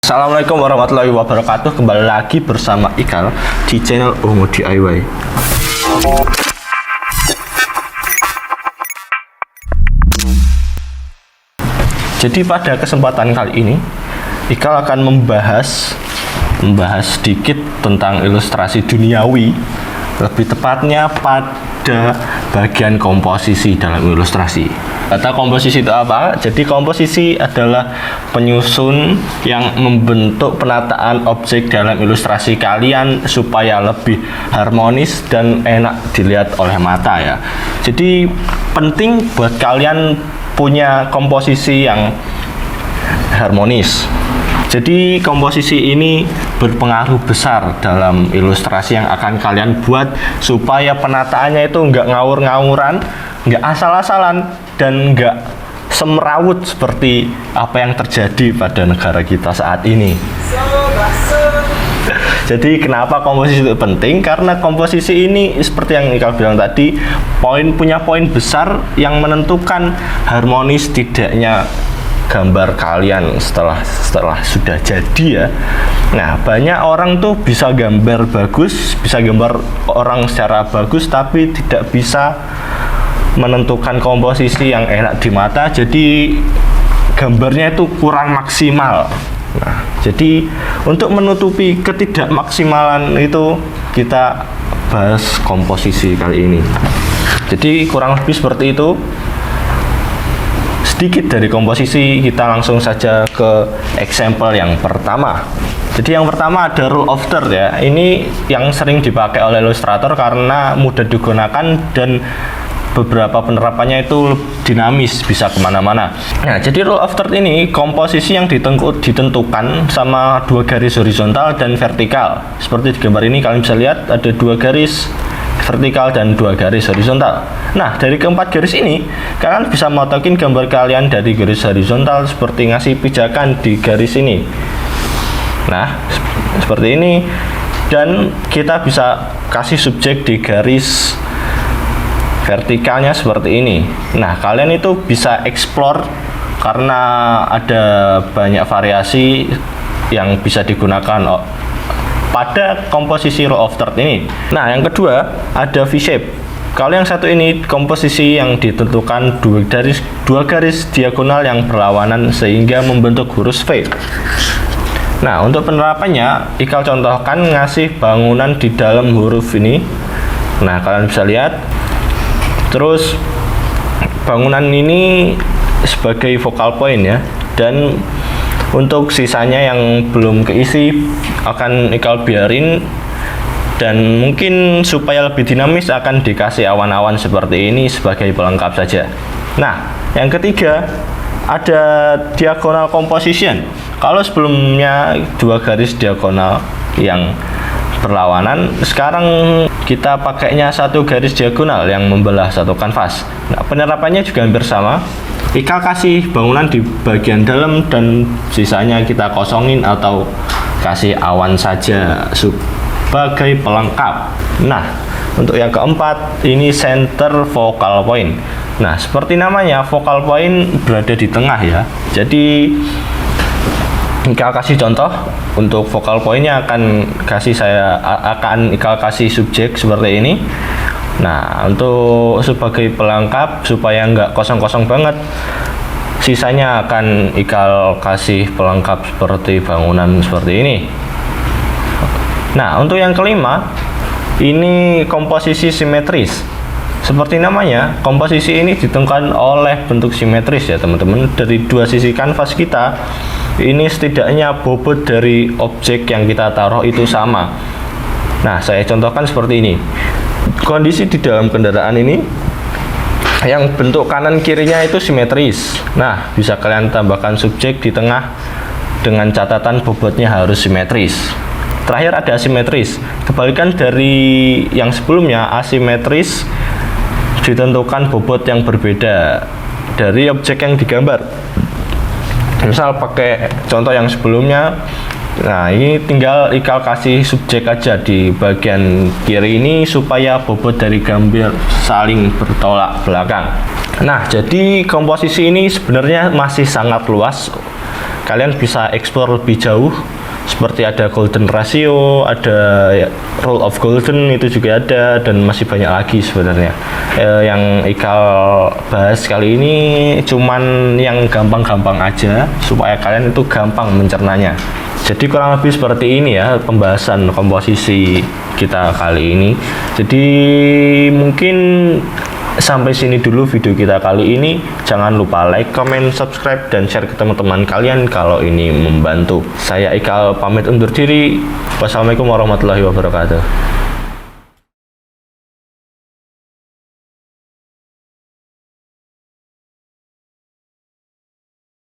Assalamualaikum warahmatullahi wabarakatuh. Kembali lagi bersama Ikal di channel Ongo DIY. Jadi pada kesempatan kali ini Ikal akan membahas sedikit tentang ilustrasi duniawi, lebih tepatnya pada bagian komposisi dalam ilustrasi. Kata komposisi itu apa? Jadi komposisi adalah penyusun yang membentuk penataan objek dalam ilustrasi kalian supaya lebih harmonis dan enak dilihat oleh mata ya. Jadi penting buat kalian punya komposisi yang harmonis. Jadi komposisi ini berpengaruh besar dalam ilustrasi yang akan kalian buat supaya penataannya itu nggak ngawur-ngawuran, nggak asal-asalan, dan nggak semrawut seperti apa yang terjadi pada negara kita saat ini. Jadi kenapa komposisi itu penting? Karena komposisi ini seperti yang Ikal bilang tadi, punya poin besar yang menentukan harmonis tidaknya gambar kalian setelah sudah jadi ya. Nah, banyak orang tuh bisa gambar bagus, bisa gambar orang secara bagus, tapi tidak bisa menentukan komposisi yang enak di mata, jadi gambarnya itu kurang maksimal. Nah, jadi untuk menutupi ketidakmaksimalan itu kita bahas komposisi kali ini. Jadi kurang lebih seperti itu. Sedikit dari komposisi, kita langsung saja ke example yang pertama. Jadi yang pertama ada rule of third ya. Ini yang sering dipakai oleh ilustrator karena mudah digunakan dan beberapa penerapannya itu dinamis, bisa kemana-mana. Nah, jadi rule of third ini komposisi yang ditentukan sama dua garis horizontal dan vertikal. Seperti di gambar ini kalian bisa lihat ada dua garis vertikal dan dua garis horizontal. Nah, dari keempat garis ini kalian bisa motokin gambar kalian dari garis horizontal seperti ngasih pijakan di garis ini. Nah, seperti ini, dan kita bisa kasih subjek di garis vertikalnya seperti ini. Nah, kalian itu bisa explore karena ada banyak variasi yang bisa digunakan pada komposisi rule of third ini. Nah, yang kedua ada V-shape. Kalau yang satu ini komposisi yang ditentukan dua garis diagonal yang berlawanan sehingga membentuk huruf V. Nah, untuk penerapannya Ikal contohkan ngasih bangunan di dalam huruf ini. Nah, kalian bisa lihat. Terus bangunan ini sebagai focal point ya, dan untuk sisanya yang belum keisi akan Ikal biarin, dan mungkin supaya lebih dinamis akan dikasih awan-awan seperti ini sebagai pelengkap saja. Nah, yang ketiga ada diagonal composition. Kalau sebelumnya dua garis diagonal yang berlawanan, sekarang kita pakainya satu garis diagonal yang membelah satu kanvas. Nah, penerapannya juga hampir sama. Ikal kasih bangunan di bagian dalam dan sisanya kita kosongin atau kasih awan saja sebagai pelengkap. Nah, untuk yang keempat ini center focal point. Nah, seperti namanya, focal point berada di tengah ya. Jadi Ikal kasih contoh untuk focal pointnya akan Ikal kasih subjek seperti ini. Nah, untuk sebagai pelengkap supaya nggak kosong-kosong banget, sisanya akan Ikal kasih pelengkap seperti bangunan seperti ini. Nah, untuk yang kelima ini komposisi simetris. Seperti namanya, komposisi ini ditentukan oleh bentuk simetris ya teman-teman. Dari dua sisi kanvas kita ini setidaknya bobot dari objek yang kita taruh itu sama. Nah, saya contohkan seperti ini. Kondisi di dalam kendaraan ini yang bentuk kanan kirinya itu simetris. Nah, bisa kalian tambahkan subjek di tengah dengan catatan bobotnya harus simetris. Terakhir ada asimetris. Kebalikan dari yang sebelumnya, asimetris ditentukan bobot yang berbeda dari objek yang digambar. Misal pakai contoh yang sebelumnya, nah ini tinggal Ikal kasih subjek aja di bagian kiri ini supaya bobot dari gambar saling bertolak belakang. Nah, jadi komposisi ini sebenarnya masih sangat luas kalian bisa explore lebih jauh, seperti ada golden ratio, ada ya, rule of golden itu juga ada, dan masih banyak lagi sebenarnya. Yang Ikal bahas kali ini cuman yang gampang-gampang aja supaya kalian itu gampang mencernanya. Jadi kurang lebih seperti ini ya pembahasan komposisi kita kali ini. Jadi mungkin sampai sini dulu video kita kali ini. Jangan lupa like, comment, subscribe, dan share ke teman-teman kalian kalau ini membantu. Saya Ikal pamit undur diri. Wassalamualaikum warahmatullahi wabarakatuh.